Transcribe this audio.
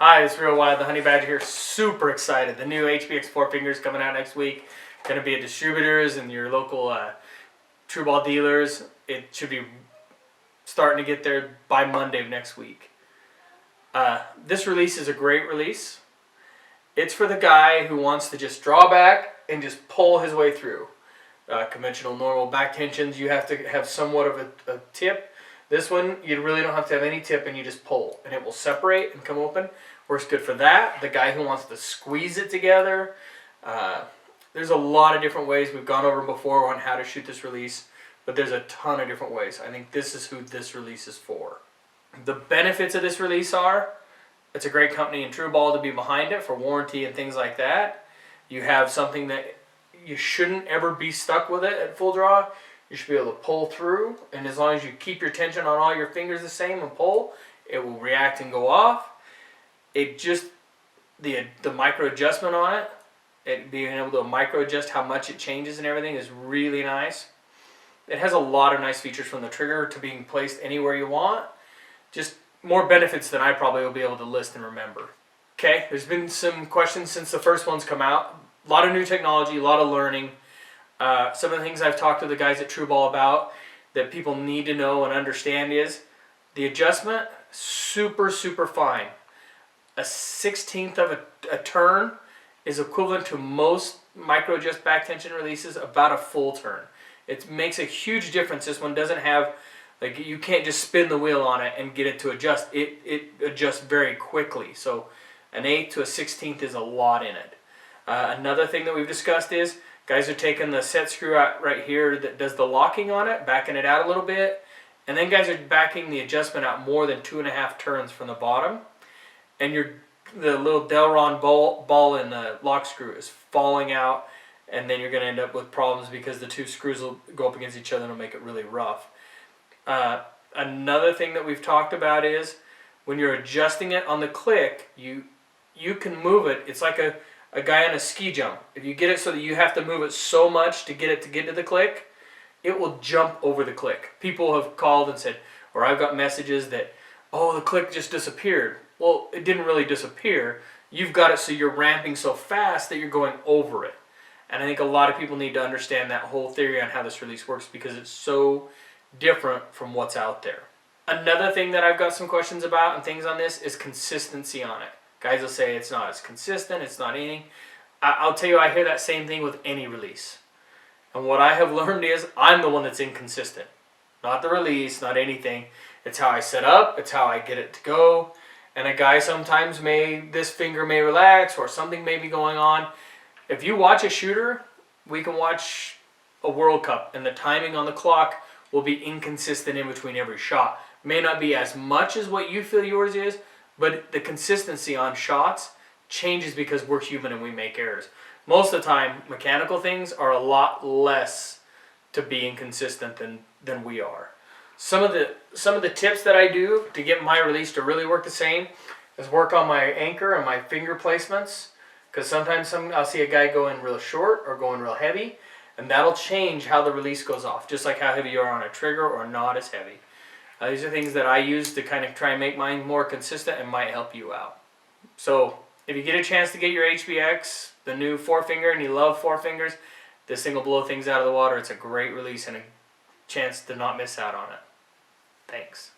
Hi, it's Reo Wilde, the Honey Badger here. Super excited. The new HBX 4 fingers coming out next week. Going to be at distributors and your local T.R.U ball dealers. It should be starting to get there by Monday of next week. This release is a great release. It's for the guy who wants to just draw back and just pull his way through. Conventional normal back tensions, you have to have somewhat of a tip. This one, you really don't have to have any tip, and you just pull, and it will separate and come open. Works good for that. The guy who wants to squeeze it together. There's a lot of different ways. We've gone over them before on how to shoot this release, but there's a ton of different ways. I think this is who this release is for. The benefits of this release are, it's a great company in T.R.U ball to be behind it for warranty and things like that. You have something that you shouldn't ever be stuck with it at full draw. You should be able to pull through, and as long as you keep your tension on all your fingers the same and pull, it will react and go off. It just, the micro adjustment on it, being able to micro adjust how much it changes and everything is really nice. It has a lot of nice features, from the trigger to being placed anywhere you want. Just more benefits than I probably will be able to list and remember. Okay, there's been some questions since the first one's come out. A lot of new technology, a lot of learning. Some of the things I've talked to the guys at T.R.U ball about that people need to know and understand is the adjustment, super fine. A 1/16 of a turn is equivalent to most micro adjust back tension releases, about a full turn. It makes a huge difference. This one doesn't have, like, you can't just spin the wheel on it and get it to adjust. It adjusts very quickly. So an 1/8 to a 1/16 is a lot in it. Another thing that we've discussed is guys are taking the set screw out right here that does the locking on it, backing it out a little bit, and then guys are backing the adjustment out more than 2.5 turns from the bottom, and the little Delron ball in the lock screw is falling out, and then you're going to end up with problems because the two screws will go up against each other and it'll make it really rough. Another thing that we've talked about is when you're adjusting it on the click, you can move it. It's like a guy on a ski jump. If you get it so that you have to move it so much to get to the click, it will jump over the click. People have called and said, or I've got messages that, oh, the click just disappeared. Well, it didn't really disappear. You've got it so you're ramping so fast that you're going over it. And I think a lot of people need to understand that whole theory on how this release works, because it's so different from what's out there. Another thing that I've got some questions about and things on this is consistency on it. Guys will say it's not as consistent, it's not anything. I'll tell you, I hear that same thing with any release. And what I have learned is I'm the one that's inconsistent. Not the release, not anything. It's how I set up, it's how I get it to go. And a guy sometimes this finger may relax, or something may be going on. If you watch a shooter, we can watch a World Cup, and the timing on the clock will be inconsistent in between every shot. May not be as much as what you feel yours is, but the consistency on shots changes because we're human and we make errors. Most of the time, mechanical things are a lot less to be inconsistent than we are. Some of the tips that I do to get my release to really work the same is work on my anchor and my finger placements, because sometimes I'll see a guy going real short or going real heavy, and that'll change how the release goes off, just like how heavy you are on a trigger or not as heavy. These are things that I use to kind of try and make mine more consistent and might help you out. So if you get a chance to get your HBX, the new 4-finger, and you love 4 fingers, this thing will blow things out of the water. It's a great release and a chance to not miss out on it. Thanks.